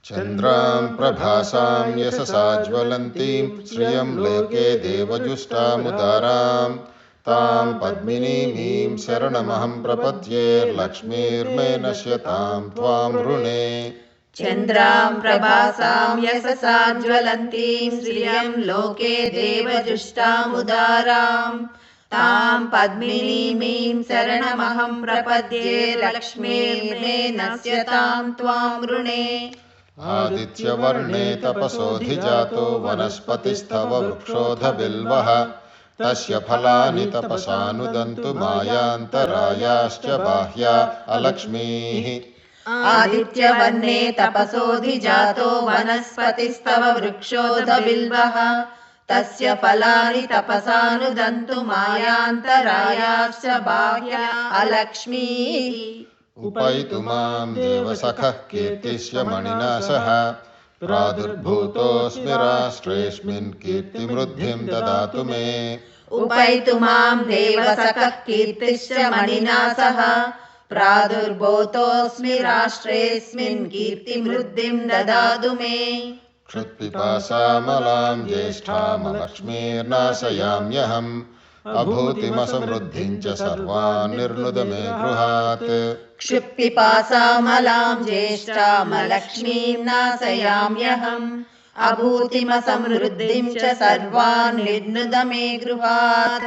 चन्द्रां प्रभासां यशसा ज्वलन्तीं श्रियं लोके देवजुष्टामुदारां तां पद्मिनीमीं शरणमहं प्रपद्ये लक्ष्मीर्मे नश्यतां त्वां ऋणे। चन्द्रां प्रभासां यशसा ज्वलन्तीं श्रियं लोके देवजुष्टामुदारां तां पद्मिनीमीं शरणमहं प्रपद्ये लक्ष्मीर्मे नश्यतां त्वां ऋणे। आदित्यवर्णे तपसोऽधिजातो वनस्पतिस्तव वृक्षोऽधबिल्वः तस्य फलानि तपसानुदन्तु मायान्तरायाश्च बाह्या अलक्ष्मीः। आदित्यवर्णे तपसोऽधिजातो वनस्पतिस्तव वृक्षोऽधबिल्वः तस्य फलानि तपसानुदन्तु मायान्तरायाश्च बाह्या अलक्ष्मीः। उपैतु मां देवसखः कीर्तिस्य मणिना सह प्रादुर्भूतोऽस्मि राष्ट्रेऽस्मिन् कीर्तिमृद्धिं ददातु मे। उपैतु मां देवसखः कीर्तिश्च मणिना सह प्रादुर्भूतोऽस्मि राष्ट्रेऽस्मिन् कीर्तिमृद्धिं ददातु मे। क्षुत्पिपासामलां ज्येष्ठामलक्ष्मीर्नाशयाम्यहम् अभूतिमसमृद्धिं च सर्वान् निर्नुद मे गृहात्। क्षुत्पिपासामलां ज्येष्ठामलक्ष्मीं नाशयाम्यहम् अभूतिमसमृद्धिं च सर्वान् निर्नुद मे गृहात्।